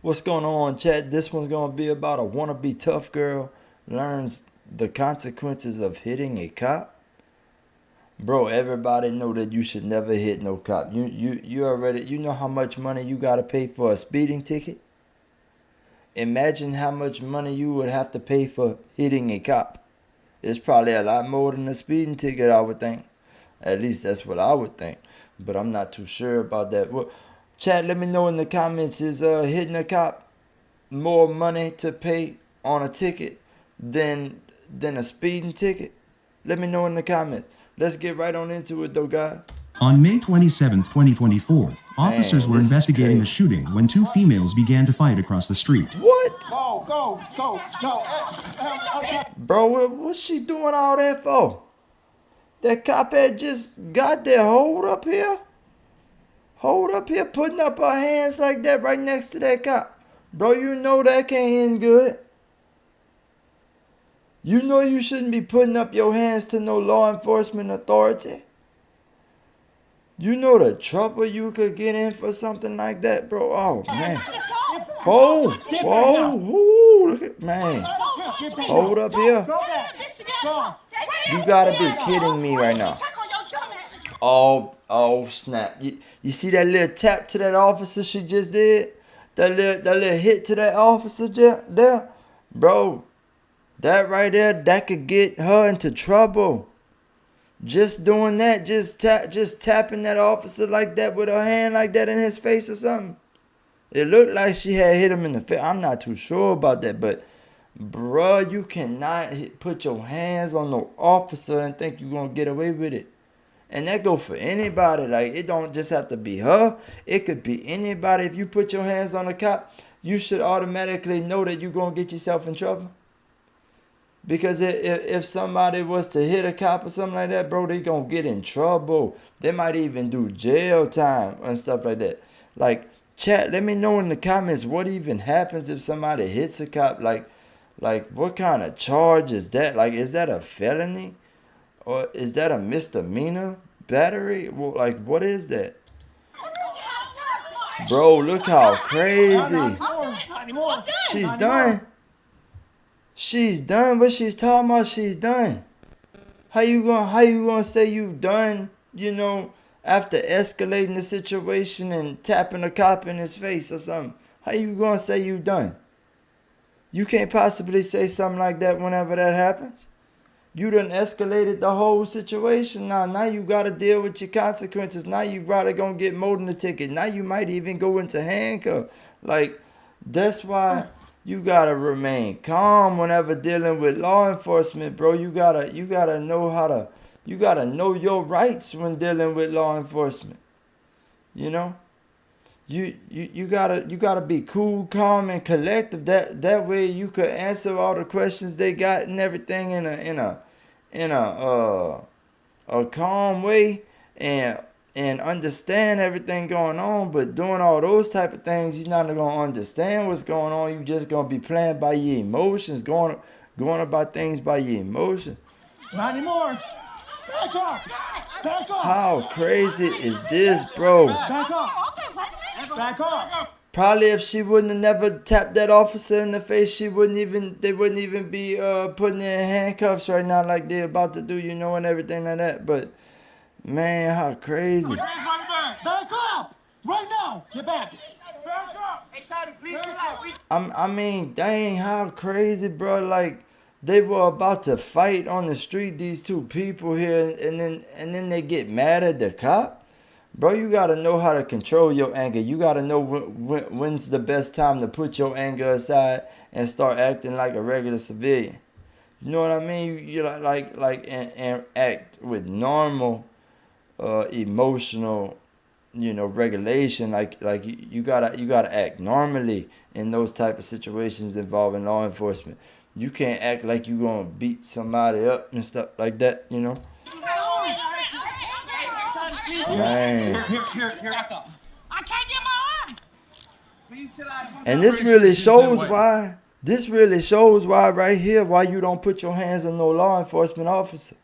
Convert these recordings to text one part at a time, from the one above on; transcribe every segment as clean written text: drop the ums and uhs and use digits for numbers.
What's going on, chat? This one's gonna be about a wannabe tough girl learns the consequences of hitting a cop. Bro, everybody know that you should never hit no cop. You know how much money you gotta pay for a speeding ticket? Imagine how much money you would have to pay for hitting a cop. It's probably a lot more than a speeding ticket, I would think. At least that's what I would think. But I'm not too sure about that. Well, chat, let me know in the comments, is hitting a cop more money to pay on a ticket than a speeding ticket? Let me know in the comments. Let's get right on into it though, guys. On May 27, 2024, officers were this is investigating the crazy. shooting when two females began to fight across the street. What? Go. Bro, what's she doing all that for? That cop had just got there. Hold up here, putting up her hands like that right next to that cop. Bro, you know that can't end good. You know you shouldn't be putting up your hands to no law enforcement authority. You know the trouble you could get in for something like that, bro. Oh, man. Whoa, look at, man. Hold up here. You gotta be kidding me right now. Oh, snap. You see that little tap to that officer she just did? That little hit to that officer there? Bro, that right there, that could get her into trouble. Just doing that, just tapping that officer like that with her hand like that in his face or something. It looked like she had hit him in the face. I'm not too sure about that, but bruh, you cannot put your hands on no officer and think you're gonna get away with it. And that go for anybody. Like, it don't just have to be her. It could be anybody. If you put your hands on a cop, you should automatically know that you're gonna get yourself in trouble. Because if somebody was to hit a cop or something like that, bro, they gonna get in trouble. They might even do jail time and stuff like that. Like, chat, let me know in the comments what even happens if somebody hits a cop. Like what kind of charge is that? Like, is that a felony? Or is that a misdemeanor? Battery? Well, like, what is that? Bro, look how crazy. She's done. She's done what she's talking about. She's done. How you gonna say you done, after escalating the situation and tapping a cop in his face or something? How you gonna say you done? You can't possibly say something like that whenever that happens. You done escalated the whole situation. Now you gotta deal with your consequences. Now you probably gonna get more than a ticket. Now you might even go into handcuff. Like, that's why you gotta remain calm whenever dealing with law enforcement, bro. You gotta know you gotta know your rights when dealing with law enforcement. You gotta be cool, calm, and collective. That way you could answer all the questions they got and everything in a calm way and understand everything going on. But doing all those type of things, you're not gonna understand what's going on. You just gonna be playing by your emotions, going about things by your emotions. Not anymore. Back off. How crazy is this, bro? Back off. Probably if she wouldn't have never tapped that officer in the face, they wouldn't even be putting her in handcuffs right now like they're about to do, and everything like that. But man, how crazy. Back up! Right now! Get back! Back up! I mean, dang, how crazy, bro. Like, they were about to fight on the street, these two people here, and then they get mad at the cop. Bro, you gotta know how to control your anger. You gotta know when's the best time to put your anger aside and start acting like a regular civilian. You know what I mean? You and act with normal emotional, regulation. Like you gotta act normally in those type of situations involving law enforcement. You can't act like you gonna beat somebody up and stuff like that. Man. Here. I can't get my arm. And this really shows why. This really shows why right here, why you don't put your hands on no law enforcement officer.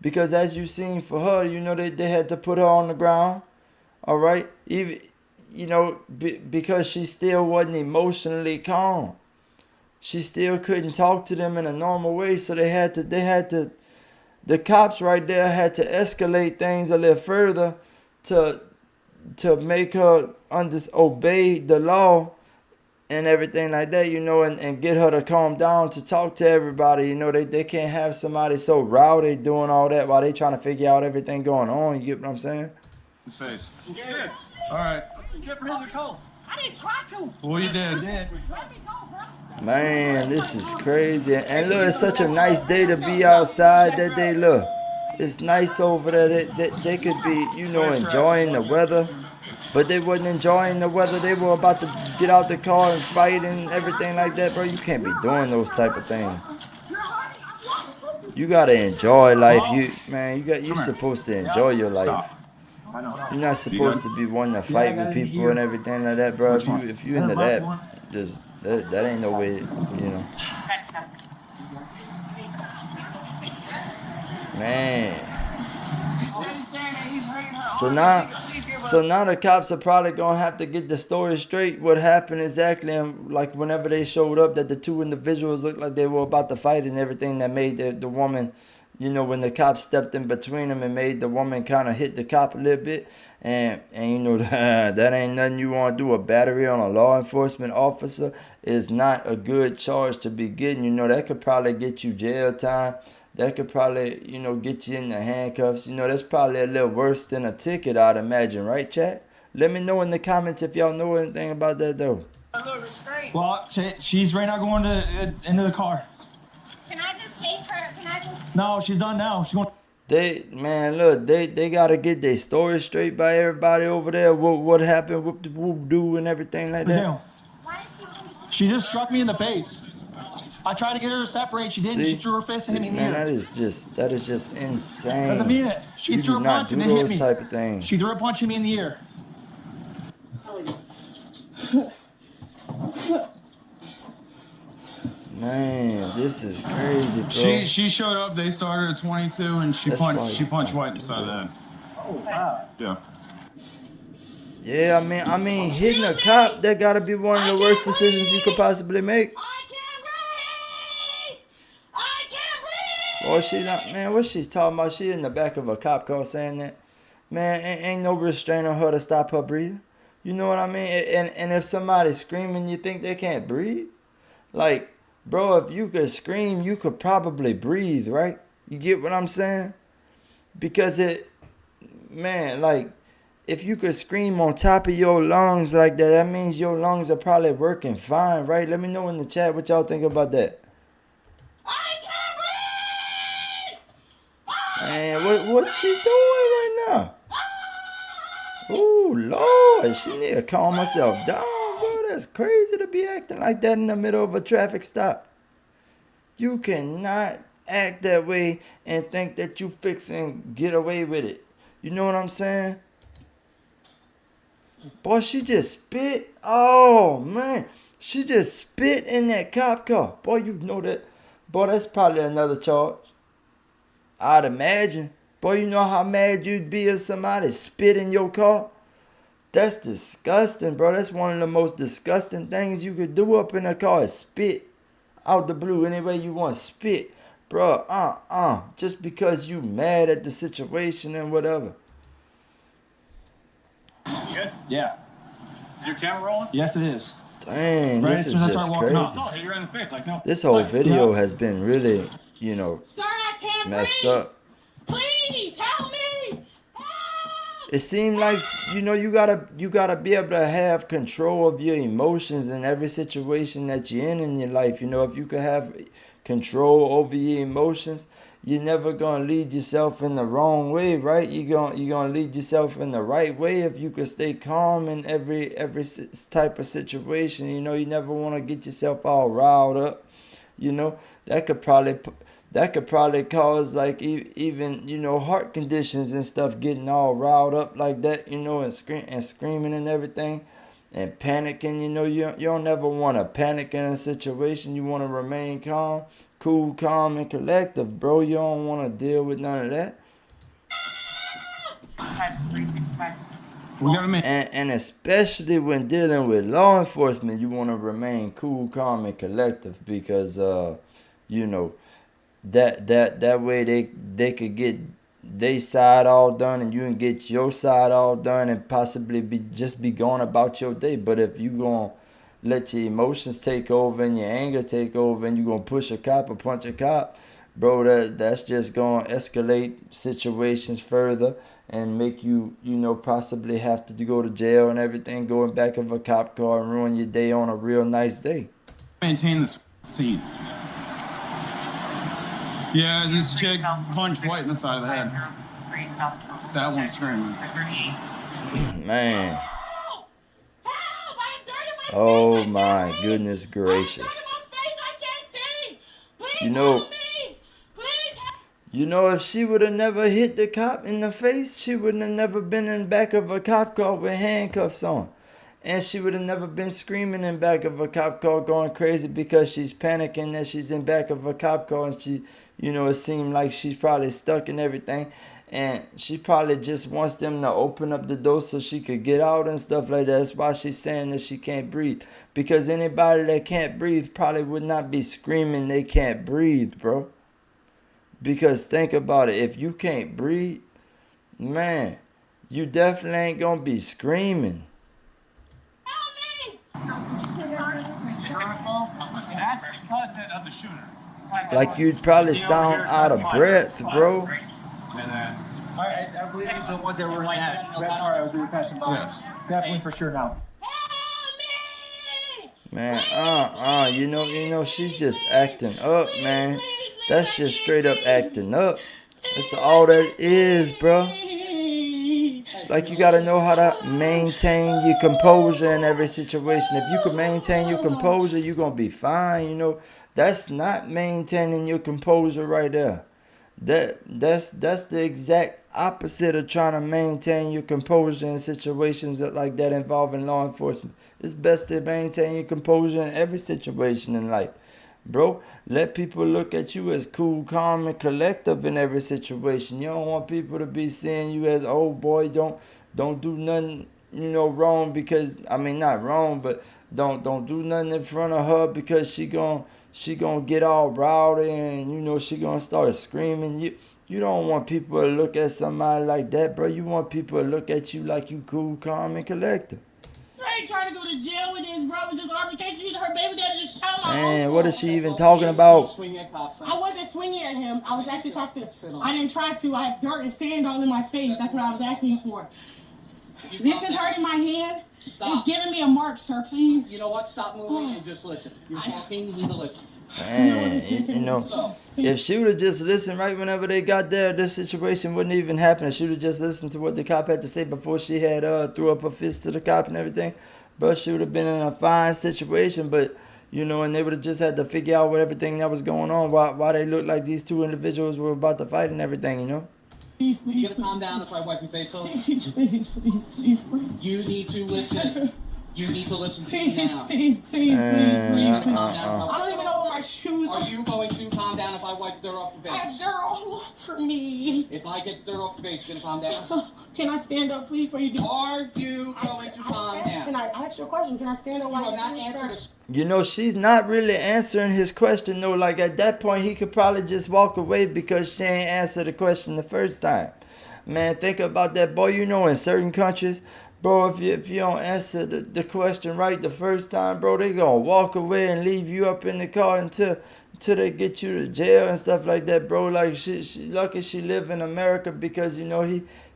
Because as you seen for her, they had to put her on the ground. All right. Even you know, because she still wasn't emotionally calm. She still couldn't talk to them in a normal way, so the cops right there had to escalate things a little further to make her obey the law and everything like that, you know, and get her to calm down to talk to everybody. You know, they can't have somebody so rowdy doing all that while they trying to figure out everything going on. You get what I'm saying? Face. Yeah. All right. Get rid of the coat. I didn't try to. Well, you did. Let me go, bro. Man, this is crazy. And look, it's such a nice day to be outside that day. Look, it's nice over there. They could be, you know, enjoying the weather. But they wasn't enjoying the weather. They were about to get out the car and fight and everything like that, bro. You can't be doing those type of things. You gotta enjoy life. You're supposed to enjoy your life. Stop. You're not supposed to be wanting to fight with people and everything like that, bro. If you into that, just that ain't no way, you know. Man. So now the cops are probably gonna have to get the story straight. What happened exactly, and like whenever they showed up, that the two individuals looked like they were about to fight and everything. That made the woman, you know, when the cops stepped in between them and made the woman kind of hit the cop a little bit. And you know that ain't nothing you want to do. A battery on a law enforcement officer is not a good charge to be getting. You know, that could probably get you jail time. That could probably, you know, get you in the handcuffs. You know, that's probably a little worse than a ticket, I'd imagine, right, chat? Let me know in the comments if y'all know anything about that, though. Well, she's right now going into the car. Can I just take her? Can I just? No, she's done now. She's going. They gotta get their story straight by everybody over there. What happened, whoop do and everything like that. She just struck me in the face. I tried to get her to separate. She didn't. She threw her fist and hit me in the ear. That is just insane. Doesn't mean it. She you threw a punch and then hit me. Type of things. She threw a punch at me in the ear. Man, this is crazy, bro. She showed up. They started at 22, and she punched White inside the head. Oh wow. Yeah. Yeah, I mean, hitting a cop, that gotta be one of the worst decisions you could possibly make. Or she not, man, what she's talking about? She in the back of a cop car saying that. Man, ain't no restraint on her to stop her breathing. You know what I mean? And if somebody's screaming, you think they can't breathe? Like, bro, if you could scream, you could probably breathe, right? You get what I'm saying? Because like, if you could scream on top of your lungs like that, that means your lungs are probably working fine, right? Let me know in the chat what y'all think about that. Man, what she doing right now? Oh, Lord, she need to calm herself down, bro. That's crazy to be acting like that in the middle of a traffic stop. You cannot act that way and think that you fixing get away with it. You know what I'm saying? Boy, she just spit. Oh, man. She just spit in that cop car. Boy, you know that. Boy, that's probably another charge. I'd imagine. Boy, you know how mad you'd be if somebody spit in your car? That's disgusting, bro. That's one of the most disgusting things you could do up in a car is spit. Out the blue, any way you want, spit. Bro, just because you mad at the situation and whatever. Good? Yeah. Is your camera rolling? Yes, it is. Dang, Right this as is soon as I just start walking crazy. off. No, hit you right in the face. Like, no. This whole video Yeah. has been really, you know, Sir, I can't messed breathe. up. Please help me. Help! It seemed like, you know, you gotta be able to have control of your emotions in every situation that you're in your life. You know, if you could have control over your emotions, you're never gonna lead yourself in the wrong way, right? You're gonna lead yourself in the right way if you could stay calm in every type of situation. You know, you never want to get yourself all riled up. You know, that could probably cause like even, you know, heart conditions and stuff, getting all riled up like that, you know, and screaming and everything and panicking. You know, you don't never want to panic in a situation. You want to remain calm, cool, calm, and collective, bro. You don't want to deal with none of that. We gotta make. And especially when dealing with law enforcement, you want to remain cool, calm, and collective because you know that way they could get their side all done and you can get your side all done and possibly be going about your day. But if you gonna let your emotions take over and your anger take over and you gonna push a cop or punch a cop, bro, that's just gonna escalate situations further and make you possibly have to go to jail and everything, go in back of a cop car and ruin your day on a real nice day. Maintain this scene. Yeah, this chick punched White in the side of the head. That one's screaming. Man. Help! Help! I'm dirt in my face. Oh I can't my breathe. goodness I'm gracious. dirt in my face. I can't see. Please You know- help me. Please help. You know, if she would have never hit the cop in the face, she wouldn't have never been in back of a cop car with handcuffs on. And she would have never been screaming in back of a cop car going crazy because she's panicking that she's in back of a cop car and she, it seemed like she's probably stuck and everything. And she probably just wants them to open up the door so she could get out and stuff like that. That's why she's saying that she can't breathe. Because anybody that can't breathe probably would not be screaming they can't breathe, bro. Because think about it. If you can't breathe, man, you definitely ain't going to be screaming. That's because of the shooter. Like you'd probably sound out of breath, bro. I believe these are the ones that were in that red car as we were passing by. Definitely for sure now. Help me. Man, she's just acting up, man. That's just straight up acting up. That's all that is, bro. Like you gotta know how to maintain your composure in every situation. If you can maintain your composure, you're gonna be fine. That's not maintaining your composure right there. That's the exact opposite of trying to maintain your composure in situations like that involving law enforcement. It's best to maintain your composure in every situation in life. Bro, let people look at you as cool, calm, and collective in every situation. You don't want people to be seeing you as, oh boy, don't do nothing, wrong because, not wrong, but don't do nothing in front of her because she gonna get all rowdy and, she gonna start screaming. You don't want people to look at somebody like that, bro. You want people to look at you like you cool, calm, and collective. I ain't trying to go to jail with this, bro. It's just altercation. Her baby daddy just shot my Man, uncle. what is she even talking about? I wasn't swinging at him. I was actually talking to I didn't try to. I have dirt and sand all in my face. That's what I was asking you for. This is hurting my hand. Stop. It's giving me a mark, sir. Please. You know what? Stop moving and just listen. You're talking, you need to listen. Man, if she would have just listened right whenever they got there, this situation wouldn't even happen. She would have just listened to what the cop had to say before she had threw up her fist to the cop and everything. But she would have been in a fine situation. But and they would have just had to figure out what everything that was going on, why they looked like these two individuals were about to fight and everything. Please, please. You gonna calm down if I wipe your face off? Please, please, please. You need to listen. You need to listen to me Please, now. please, please, Are you gonna calm down? I don't even know what my shoes Are you going to calm down if I wipe the dirt off your I have face? dirt all over me. If I get the dirt off your face, you're gonna calm down? Can I stand up, please, for you do? Are you going to calm Can down? I ask you a question? Can I stand up You while have you not do answered this, a She's not really answering his question though. Like at that point, he could probably just walk away because she ain't answered the question the first time. Man, think about that, boy. In certain countries, bro, if you don't answer the question right the first time, bro, they gonna walk away and leave you up in the car until they get you to jail and stuff like that, bro. Like she lucky she live in America because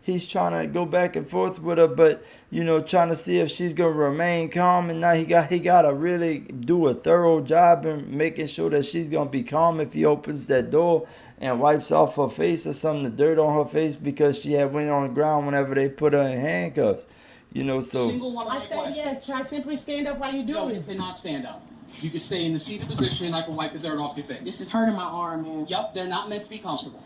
he's trying to go back and forth with her, but trying to see if she's gonna remain calm. And now he gotta really do a thorough job in making sure that she's gonna be calm if he opens that door and wipes off her face or some of the dirt on her face because she had went on the ground whenever they put her in handcuffs. So single one of I my said questions? yes. Can I simply stand up while you do No, you it? cannot stand up. You can stay in the seated position. I can wipe the dirt off your face. This is hurting my arm, man. Yup, they're not meant to be comfortable.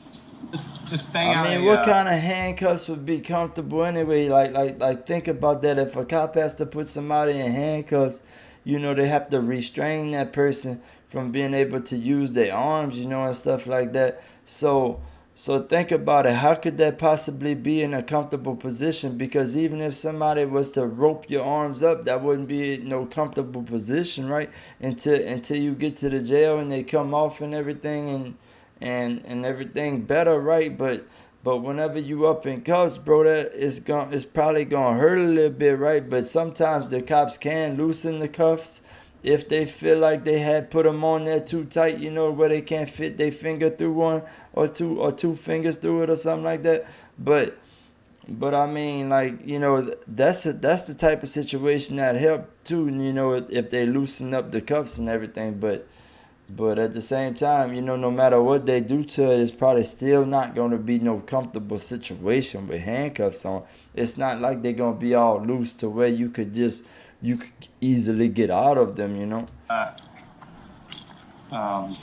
Just bang out. what kind of handcuffs would be comfortable anyway? Like think about that. If a cop has to put somebody in handcuffs, they have to restrain that person from being able to use their arms, and stuff like that. So So think about it. How could that possibly be in a comfortable position? Because even if somebody was to rope your arms up, that wouldn't be no comfortable position, right? Until you get to the jail and they come off and everything and everything better, right? But whenever you up in cuffs, bro, that it's probably gonna hurt a little bit, right? But sometimes the cops can loosen the cuffs if they feel like they had put them on there too tight, you know, where they can't fit their finger through one or two fingers through it or something like that. But I mean, like, you know, that's the type of situation that help too, you know, if they loosen up the cuffs and everything. But at the same time, you know, no matter what they do to it, it's probably still not going to be no comfortable situation with handcuffs on. It's not like they're going to be all loose to where you could easily get out of them, you know. I'll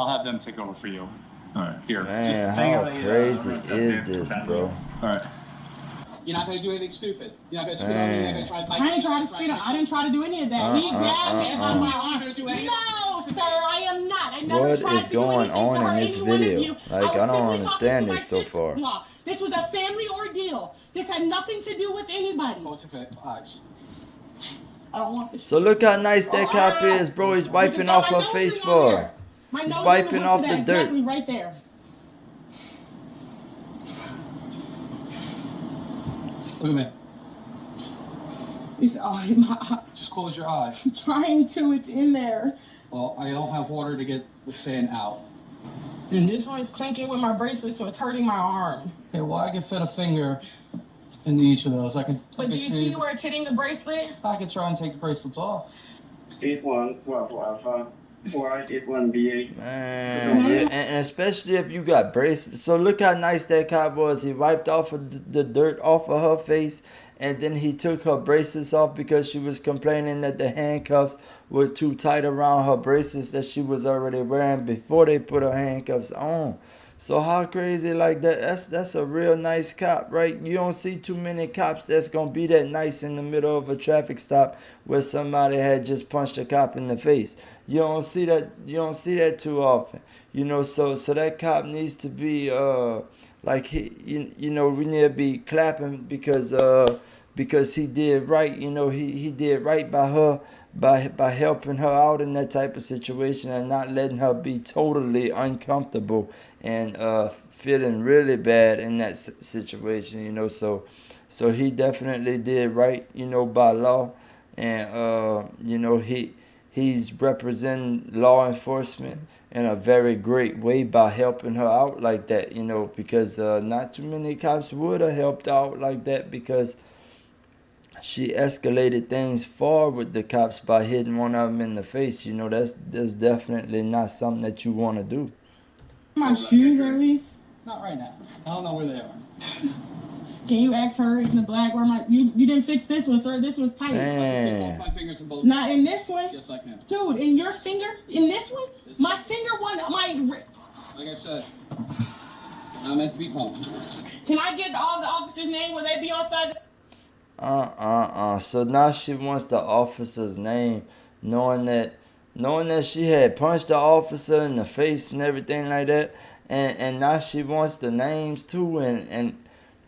have them take over for you. All right, here. Man, how crazy is this, bro? All right. You're not gonna do anything stupid. You're not gonna spit on me. You're not gonna try to fight. I didn't try to spit on. I didn't try to do any of that. He grabbed me on my arm. No, sir, I am not. I never What tried is to do going anything to on hurt in this any one of video? you. Like, I don't understand this so far. No, this was a family ordeal. This had nothing to do with anybody. Close your eyes. I don't want this. So look how nice that cop is, bro. He's wiping off her face for her. He's wiping off the dirt. Exactly right there. Look at me. He's, oh, Just close your eyes. I'm trying to. It's in there. Well, I don't have water to get the sand out. And this one's clinking with my bracelet, so it's hurting my arm. Okay, well, I can fit a finger into each of those. But do you see where it's hitting the bracelet? I could try and take the bracelets off. 81 Bravo Alpha 481 BA. Man, yeah, and especially if you got bracelets. So look how nice that cop was. He wiped off of the dirt off of her face, and then he took her bracelets off because she was complaining that the handcuffs were too tight around her bracelets that she was already wearing before they put her handcuffs on. So how crazy like that? That's a real nice cop, right? You don't see too many cops that's gonna be that nice in the middle of a traffic stop where somebody had just punched a cop in the face. You don't see that. You don't see that too often. You know, so that cop needs to be like you know, we need to be clapping because he did right. You know, he did right by her by helping her out in that type of situation and not letting her be totally uncomfortable and feeling really bad in that situation. You know, so he definitely did right. You know, by law, and you know, he's representing law enforcement in a very great way by helping her out like that, you know, because not too many cops would have helped out like that because she escalated things far with the cops by hitting one of them in the face. You know, that's definitely not something that you want to do. My shoes, at least. Not right now. I don't know where they are. Can you ask her in the black where you didn't fix this one, sir? This one's tight. Man. Both my fingers in both. Not in this one. Yes, I can. Dude, in your finger? In this one? My finger one, Like I said, I'm meant to be pumped. Can I get all the officers' name? Will they be on side? So now she wants the officer's name, knowing that she had punched the officer in the face and everything like that, and now she wants the names too, and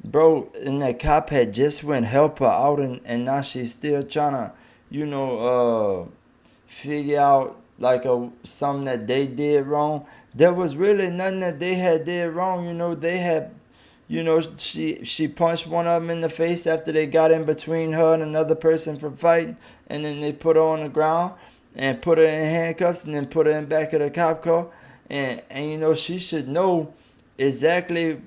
bro, and that cop had just went help her out, and now she's still trying to, you know, figure out like something that they did wrong. There was really nothing that they had did wrong. You know, they had, you know, she punched one of them in the face after they got in between her and another person for fighting, and then they put her on the ground and put her in handcuffs and then put her in back of the cop car, and you know, she should know exactly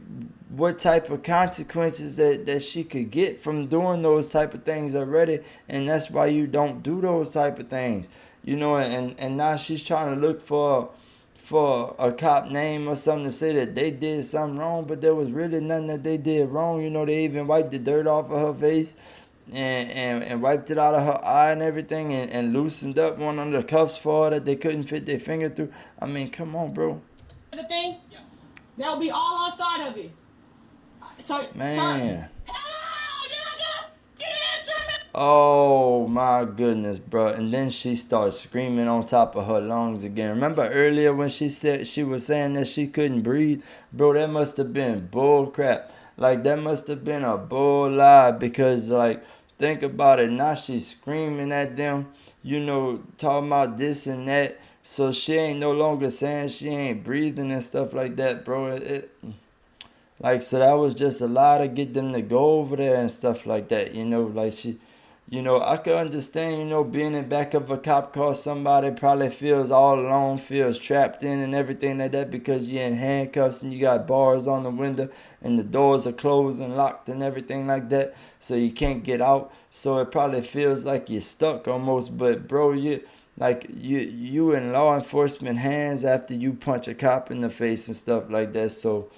what type of consequences that she could get from doing those type of things already, and that's why you don't do those type of things, you know. And now she's trying to look for a cop name or something to say that they did something wrong, but there was really nothing that they did wrong. You know, they even wiped the dirt off of her face and wiped it out of her eye and everything, and loosened up one of the cuffs for her that they couldn't fit their finger through. I mean, come on, bro. The thing? Yeah. They'll be all on side of it. So, Man. sir. Hell, you're not gonna get into it. Oh my goodness, bro. And then she starts screaming on top of her lungs again. Remember earlier when she said she was saying that she couldn't breathe? Bro, that must have been bull crap. Like that must have been a bull lie because like think about it. Now she's screaming at them, you know, talking about this and that. So she ain't no longer saying she ain't breathing and stuff like that, bro. Like, so that was just a lie to get them to go over there and stuff like that, you know, like she, you know, I could understand, you know, being in back of a cop car, somebody probably feels all alone, feels trapped in and everything like that because you're in handcuffs and you got bars on the window and the doors are closed and locked and everything like that, so you can't get out. So it probably feels like you're stuck almost, but bro, you in law enforcement hands after you punch a cop in the face and stuff like that. So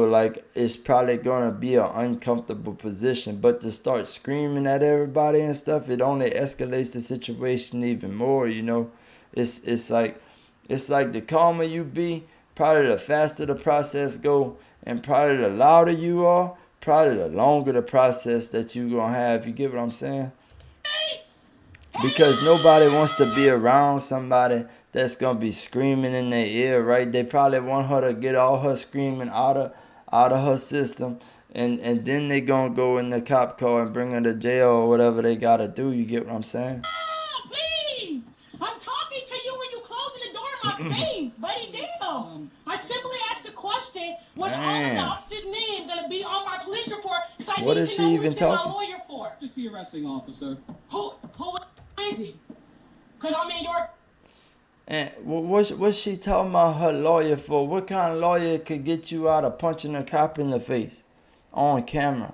like it's probably gonna be an uncomfortable position. But to start screaming at everybody and stuff, it only escalates the situation even more, you know. It's like the calmer you be, probably the faster the process go, and probably the louder you are, probably the longer the process that you gonna have. You get what I'm saying? Because nobody wants to be around somebody that's gonna be screaming in their ear, right? They probably want her to get all her screaming out of her system, and then they gonna go in the cop car and bring her to jail or whatever they gotta do. You get what I'm saying? Oh, please! I'm talking to you when you closing the door in my face, buddy. Damn! I simply asked the question: was all of the Damn. officers' name gonna be on my police report? Because I What need is to she know who even to send my talking? lawyer for. Just the arresting officer. Who is he? Because I'm in your. And what's she talking about her lawyer for? What kind of lawyer could get you out of punching a cop in the face on camera?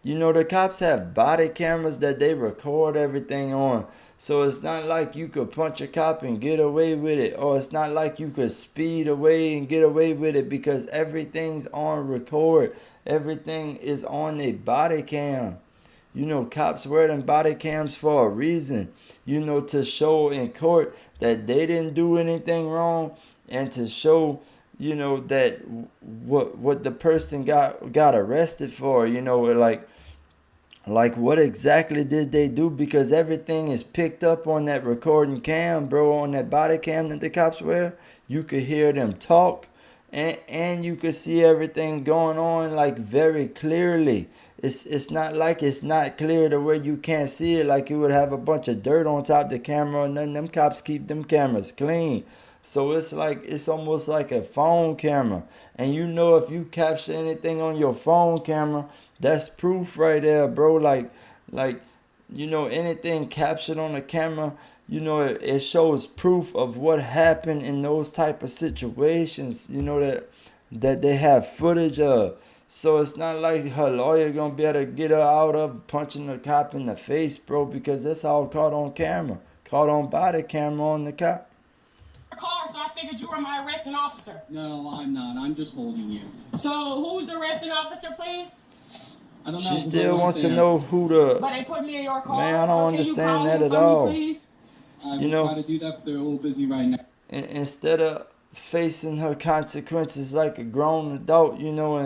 You know, the cops have body cameras that they record everything on. So it's not like you could punch a cop and get away with it. Or it's not like you could speed away and get away with it because everything's on record. Everything is on a body cam. You know, cops wear them body cams for a reason. You know, to show in court that they didn't do anything wrong and to show, you know, that what the person got arrested for, you know, like what exactly did they do? Because everything is picked up on that recording cam, bro, on that body cam that the cops wear. You could hear them talk and you could see everything going on like very clearly. It's not like it's not clear to where you can't see it, like you would have a bunch of dirt on top of the camera, and then them cops keep them cameras clean. So it's like it's almost like a phone camera. And you know if you capture anything on your phone camera, that's proof right there, bro. Like you know, anything captured on the camera, you know, it shows proof of what happened in those type of situations, you know, that they have footage of. So it's not like her lawyer gonna be able to get her out of punching the cop in the face, bro, because that's all caught on camera, caught on body camera on the cop. Car, so I figured you were my arresting officer. No, I'm not. I'm just holding you. So who's the arresting officer, please? I don't know. She still wants to know who the. But they put me in your car. Man, I don't so can you understand call that him at for me, all. please? I You will know- try to do that, but they're a little busy right now. Instead of facing her consequences like a grown adult, you know,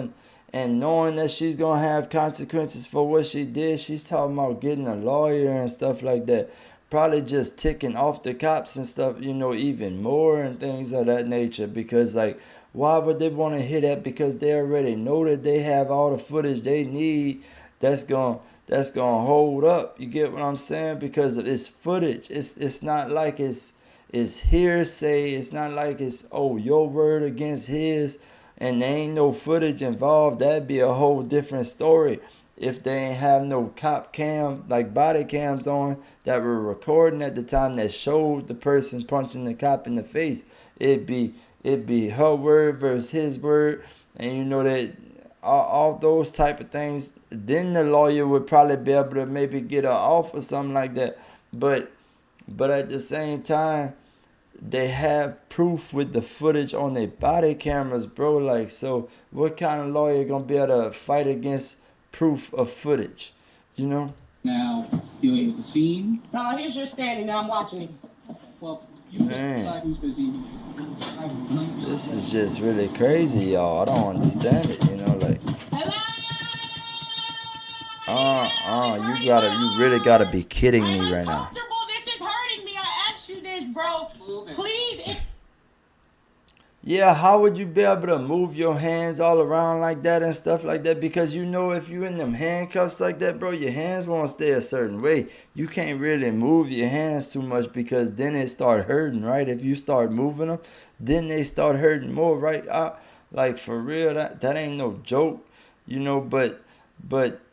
and knowing that she's gonna have consequences for what she did, she's talking about getting a lawyer and stuff like that. Probably just ticking off the cops and stuff, you know, even more and things of that nature. Because like, why would they want to hear that? Because they already know that they have all the footage they need. That's gonna hold up. You get what I'm saying? Because it's footage. It's not like it's hearsay. It's not like it's your word against his, and there ain't no footage involved. That'd be a whole different story. If they ain't have no cop cam, like body cams on that were recording at the time that showed the person punching the cop in the face, it'd be her word versus his word, and you know that all those type of things. Then the lawyer would probably be able to maybe get her off or something like that. But at the same time, they have proof with the footage on their body cameras, bro. Like, so what kind of lawyer gonna be able to fight against proof of footage, you know? Now, dealing with the scene. No, he's just standing there. I'm watching him. Well, you Man. decide who's busy. This is just really crazy, y'all. I don't understand it, you know, like. Hello? You really gotta be kidding me right now. This is hurting me. I asked you this, bro. Please. Yeah, how would you be able to move your hands all around like that and stuff like that? Because you know if you in them handcuffs like that, bro, your hands won't stay a certain way. You can't really move your hands too much because then it start hurting, right? If you start moving them, then they start hurting more, right? Like for real, that ain't no joke, you know. But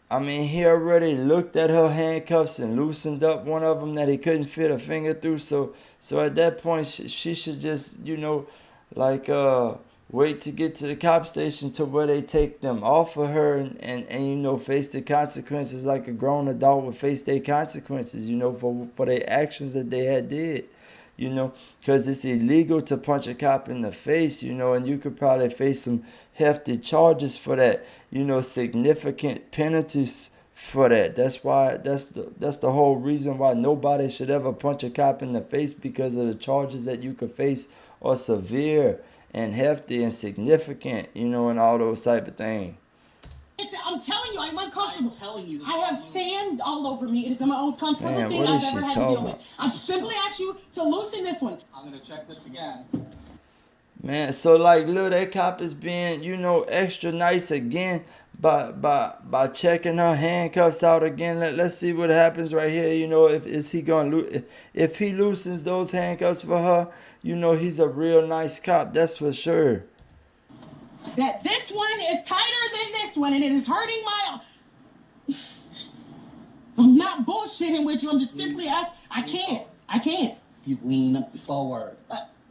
I mean, he already looked at her handcuffs and loosened up one of them that he couldn't fit a finger through. So at that point, she should just, you know, like wait to get to the cop station to where they take them off of her and you know, face the consequences like a grown adult would face their consequences, you know, for their actions that they had did, you know, because it's illegal to punch a cop in the face, you know, and you could probably face some hefty charges for that, you know, significant penalties for that. That's why that's the whole reason why nobody should ever punch a cop in the face, because of the charges that you could face are severe and hefty and significant, you know, and all those type of things. I'm telling you, I'm uncomfortable. I'm telling you. I have sand all over me. It is the most uncomfortable Man, thing what I've is she ever had to talking deal with. about? I simply asked you to loosen this one. I'm gonna check this again. Man, so like, look, that cop is being, you know, extra nice again by checking her handcuffs out again. Let's see what happens right here. You know, if he loosens those handcuffs for her, you know, he's a real nice cop. That's for sure. That this one is tighter than this one, and it is hurting my. I'm not bullshitting with you. I'm just simply asking. I can't. You lean forward.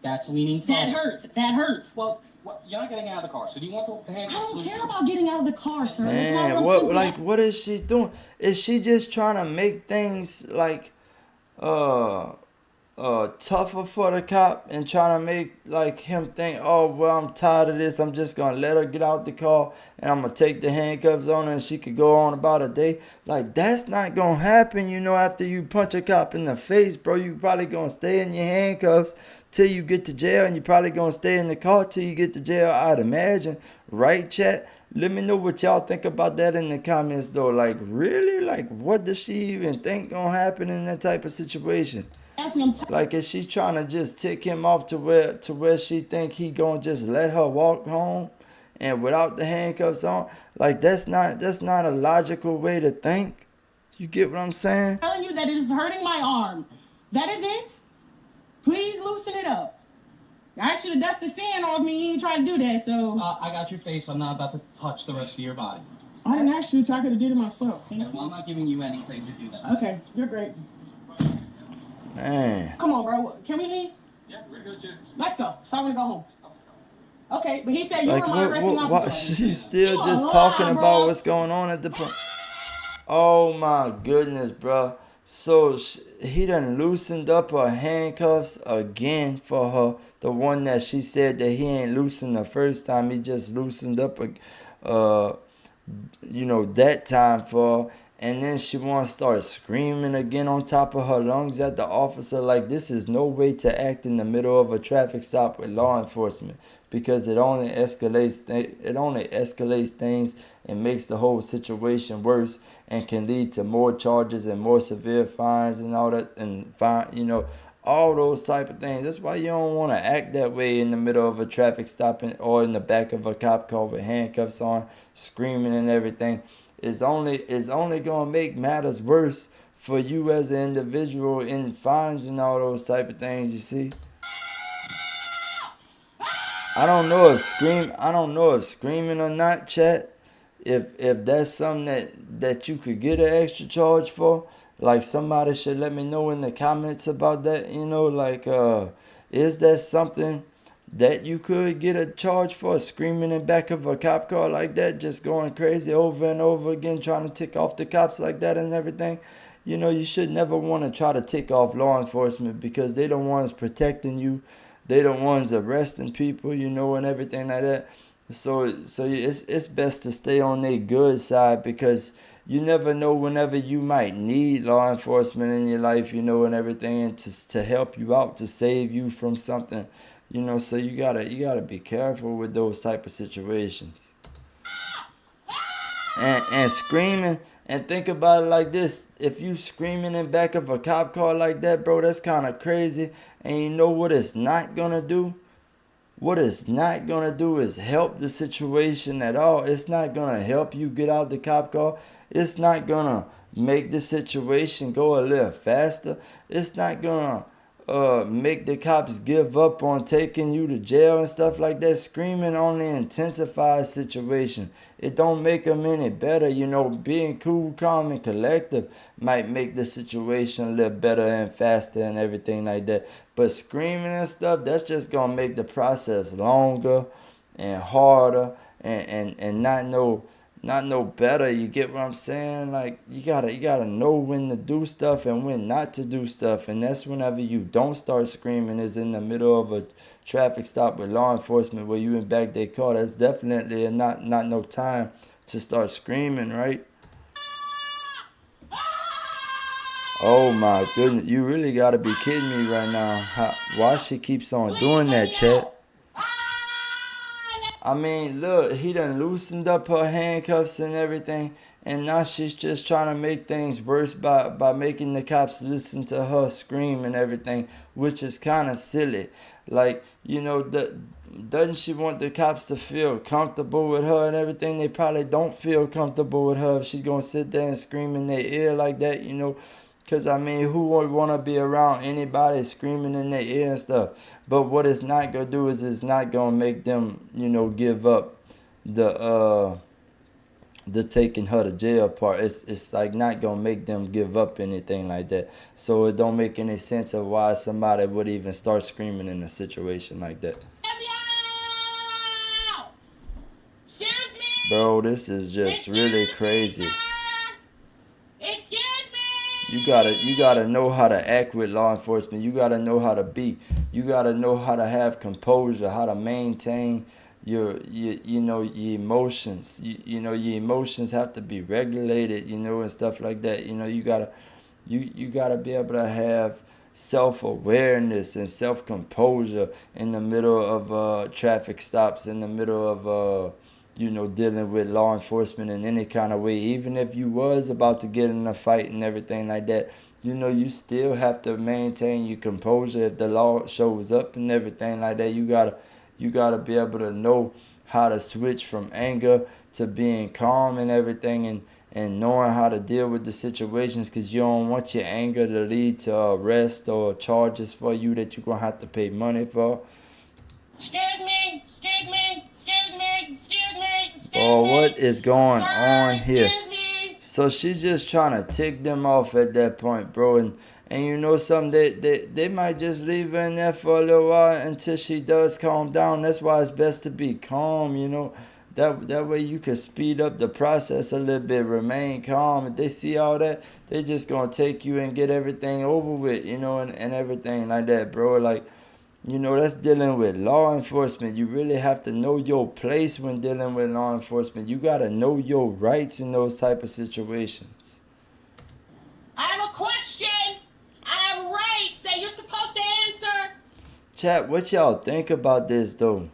That's leaning forward. That hurts. Well, you're not getting out of the car, so do you want the I handcuffs? don't care about getting out of the car, sir. That's not Man, what I'm simply what is she doing? Is she just trying to make things like tougher for the cop and trying to make like him think, oh well, I'm tired of this, I'm just gonna let her get out the car and I'm gonna take the handcuffs on her and she could go on about a day? Like, that's not gonna happen, you know. After you punch a cop in the face, bro, you probably gonna stay in your handcuffs till you get to jail, and you probably gonna stay in the car till you get to jail, I'd imagine, right, chat? Let me know what y'all think about that in the comments though. Like, really, like, what does she even think gonna happen in that type of situation? Like, is she trying to just tick him off to where she think he gonna just let her walk home and without the handcuffs on? Like, that's not a logical way to think. You get what I'm saying? telling you that it is hurting my arm. That is it. Please loosen it up. I asked you to dust the sand off me. You ain't trying to do that, so. I got your face. I'm not about to touch the rest of your body. I didn't ask you to. I could have did it myself. Okay, well, I'm not giving you anything to do that. Okay, you're great. Man. Come on, bro. Can we leave? Yeah, we're good, Jim. Let's go. So I'm gonna go home. Okay, but he said you Like, were my arresting officer. she's still You just a talking lie, about bro. what's going on at the point. Oh my goodness, bro. So he done loosened up her handcuffs again for her. The one that she said that he ain't loosened the first time. He just loosened up, you know, that time for her. And then she want to start screaming again on top of her lungs at the officer. Like, this is no way to act in the middle of a traffic stop with law enforcement, because it only escalates things and makes the whole situation worse and can lead to more charges and more severe fines and all that, and you know, all those type of things. That's why you don't want to act that way in the middle of a traffic stop or in the back of a cop car with handcuffs on, screaming and everything. It's only gonna make matters worse for you as an individual in fines and all those type of things. You see, I don't know if screaming or not, chat. If that's something that you could get an extra charge for, like, somebody should let me know in the comments about that. You know, like, is that something that you could get a charge for, screaming in back of a cop car like that, just going crazy over and over again, trying to tick off the cops like that and everything? You know, you should never want to try to tick off law enforcement, because they the ones protecting you. They the ones arresting people, you know, and everything like that. So it's best to stay on their good side, because you never know whenever you might need law enforcement in your life, you know, and everything, and to help you out, to save you from something. You know, so you gotta be careful with those type of situations. And And think about it like this. If you screaming in back of a cop car like that, bro, that's kind of crazy. And you know what it's not going to do? What it's not going to do is help the situation at all. It's not going to help you get out the cop car. It's not going to make the situation go a little faster. It's not going to make the cops give up on taking you to jail and stuff like that. Screaming only intensifies situation. It don't make them any better. You know, being cool, calm, and collective might make the situation a little better and faster and everything like that. But screaming and stuff, that's just gonna make the process longer and harder and not no better. You get what I'm saying? Like you gotta know when to do stuff and when not to do stuff. And that's whenever you don't start screaming is in the middle of a traffic stop with law enforcement where you in back their car. That's definitely not no time to start screaming, right? Oh my goodness, you really gotta be kidding me right now. Why she keeps on doing that, chat? I mean, look, he done loosened up her handcuffs and everything, and now she's just trying to make things worse by making the cops listen to her scream and everything, which is kind of silly. Like, you know, doesn't she want the cops to feel comfortable with her and everything? They probably don't feel comfortable with her if she's gonna sit there and scream in their ear like that, you know. Because, I mean, who would want to be around anybody screaming in their ear and stuff? But what it's not going to do is it's not going to make them, you know, give up the taking her to jail part. It's like not going to make them give up anything like that. So it don't make any sense of why somebody would even start screaming in a situation like that. Excuse me. Bro, this is just really crazy. Excuse me. You gotta know how to act with law enforcement. You gotta know how to be. You gotta know how to have composure, how to maintain your emotions. You know, your emotions have to be regulated, you know, and stuff like that. You know, you gotta be able to have self-awareness and self-composure in the middle of traffic stops, in the middle of dealing with law enforcement in any kind of way. Even if you was about to get in a fight and everything like that, you know, you still have to maintain your composure. If the law shows up and everything like that, you gotta be able to know how to switch from anger to being calm and everything, and knowing how to deal with the situations, because you don't want your anger to lead to arrest or charges for you that you're gonna have to pay money for. Excuse me. Excuse me. Excuse me. Excuse me. Excuse Oh, me. what is going Sir, on here? Excuse me. So she's just trying to tick them off at that point, bro. And you know something, they might just leave her in there for a little while until she does calm down. That's why it's best to be calm, you know. That way you can speed up the process a little bit, remain calm. If they see all that, they just gonna take you and get everything over with, you know, and everything like that, bro. Like, you know, that's dealing with law enforcement. You really have to know your place when dealing with law enforcement. You gotta know your rights in those type of situations. I have a question. I have rights that you're supposed to answer. Chat, what y'all think about this though?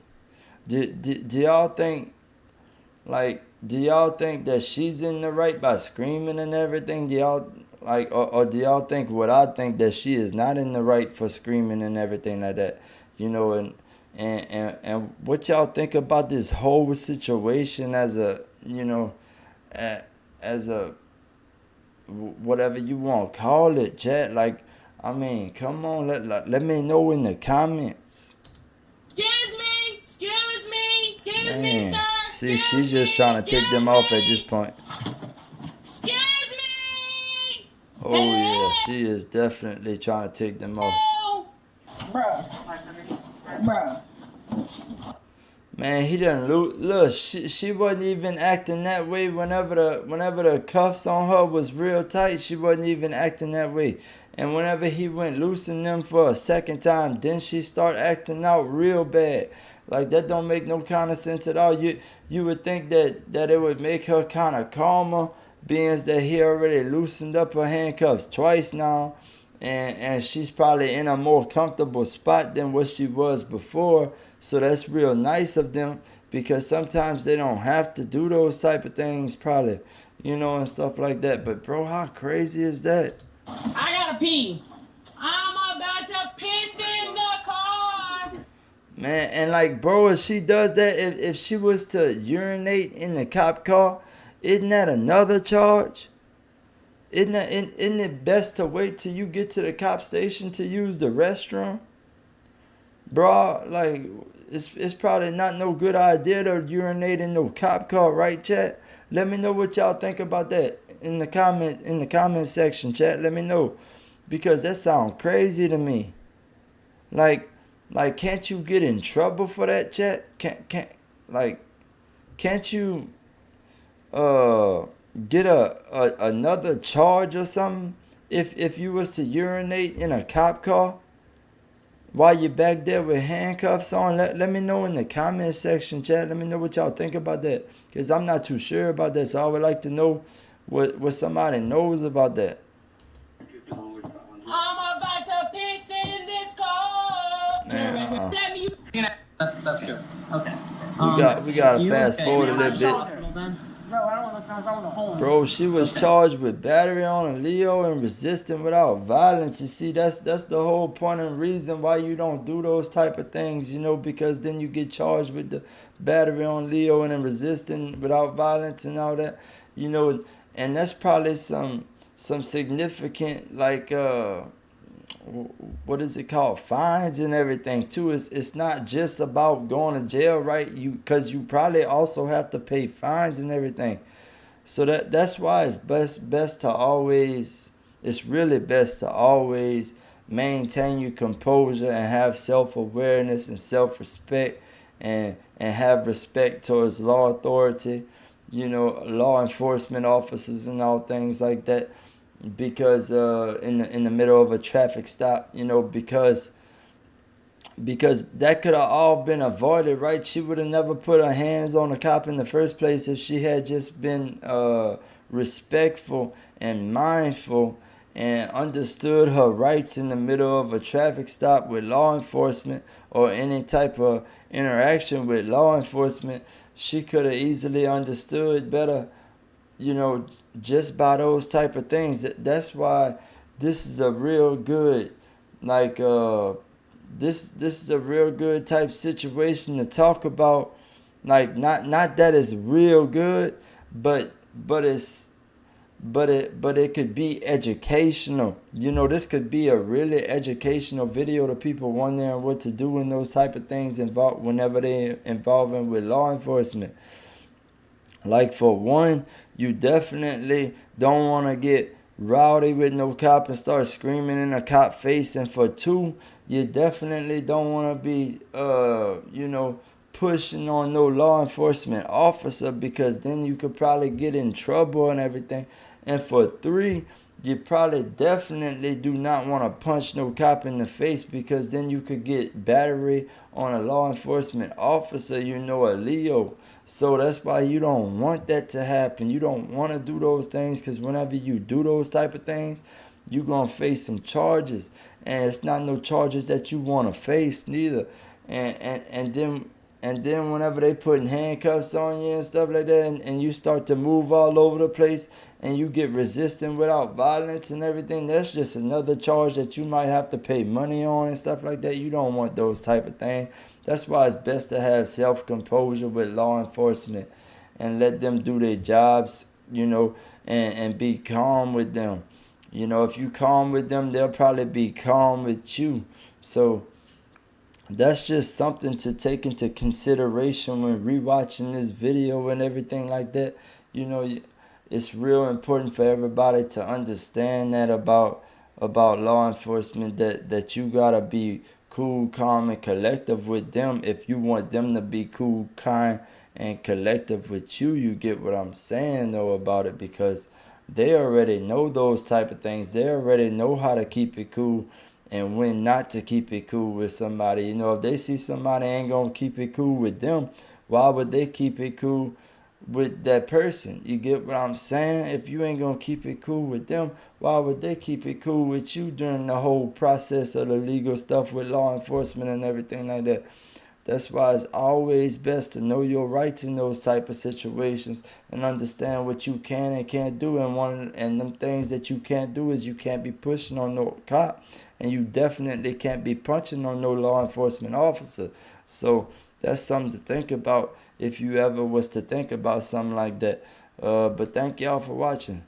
Do y'all think, do y'all think that she's in the right by screaming and everything? Do y'all or do y'all think what I think, that she is not in the right for screaming and everything like that? You know, and what y'all think about this whole situation as a, you know, as a whatever you want to call it, chat? Like, I mean, come on, let me know in the comments. Excuse me. Excuse me. Excuse me, Man, sir. see, Excuse she's just me. trying to take them off at Excuse this point. Excuse me. Oh yeah, she is definitely trying to take them off. Bruh. Man, he done look. She wasn't even acting that way whenever the cuffs on her was real tight. She wasn't even acting that way. And whenever he went loosing them for a second time, then she start acting out real bad. Like, that don't make no kind of sense at all. You would think that it would make her kind of calmer, being that he already loosened up her handcuffs twice now, and she's probably in a more comfortable spot than what she was before. So that's real nice of them, because sometimes they don't have to do those type of things, probably, you know, and stuff like that. But bro, how crazy is that? I gotta pee. I'm about to piss in the car. Man, and like, bro, if she does that, if she was to urinate in the cop car, isn't that another charge? Isn't it best to wait till you get to the cop station to use the restroom? Bro, like, it's probably not no good idea to urinate in no cop car, right, chat? Let me know what y'all think about that in the comment section, chat. Let me know, because that sounds crazy to me. Like, can't you get in trouble for that, chat? Can't you get another charge or something if you was to urinate in a cop car while you're back there with handcuffs on? Let me know in the comment section, chat. Let me know what y'all think about that, because I'm not too sure about that, so I would like to know what somebody knows about that. I'm about to piss in this car. Man, Let me. That's good. Okay. we gotta fast forward a little bit. Bro, I don't know what's wrong with the home. Bro, she was charged with battery on a Leo and resisting without violence. You see, that's the whole point and reason why you don't do those type of things, you know, because then you get charged with the battery on Leo and then resisting without violence and all that, you know, and that's probably some significant, like, what is it called, fines and everything too. It's not just about going to jail, right? Because you probably also have to pay fines and everything. So that's why it's best to always, it's really best to always maintain your composure and have self-awareness and self-respect, and have respect towards law authority, you know, law enforcement officers and all things like that. Because in the middle of a traffic stop, you know, because that could have all been avoided, right? She would have never put her hands on a cop in the first place if she had just been respectful and mindful and understood her rights in the middle of a traffic stop with law enforcement or any type of interaction with law enforcement. She could have easily understood better, you know, just by those type of things. That's why this is a real good, like, this is a real good type situation to talk about. Like, not that it's real good, but it could be educational. You know, this could be a really educational video to people wondering what to do in those type of things whenever they involving with law enforcement. Like, for one, you definitely don't want to get rowdy with no cop and start screaming in a cop face. And for two, you definitely don't want to be, you know, pushing on no law enforcement officer, because then you could probably get in trouble and everything. And for three, you probably definitely do not want to punch no cop in the face, because then you could get battery on a law enforcement officer, you know, a Leo. So that's why you don't want that to happen. You don't want to do those things, because whenever you do those type of things, you're going to face some charges. And it's not no charges that you want to face neither. And then whenever they putting handcuffs on you and stuff like that, and you start to move all over the place and you get resistant without violence and everything, that's just another charge that you might have to pay money on and stuff like that. You don't want those type of things. That's why it's best to have self-composure with law enforcement and let them do their jobs, you know, and be calm with them. You know, if you calm with them, they'll probably be calm with you. So that's just something to take into consideration when rewatching this video and everything like that. You know, it's real important for everybody to understand that about law enforcement, that you gotta be cool, calm, and collective with them if you want them to be cool, kind, and collective with you. You get what I'm saying though about it, because they already know those type of things. They already know how to keep it cool and when not to keep it cool with somebody. You know, if they see somebody ain't gonna keep it cool with them, why would they keep it cool with that person? You get what I'm saying? If you ain't gonna keep it cool with them, why would they keep it cool with you during the whole process of the legal stuff with law enforcement and everything like that? That's why it's always best to know your rights in those type of situations and understand what you can and can't do. And them things that you can't do is you can't be pushing on no cop, and you definitely can't be punching on no law enforcement officer. So that's something to think about if you ever was to think about something like that. But thank y'all for watching.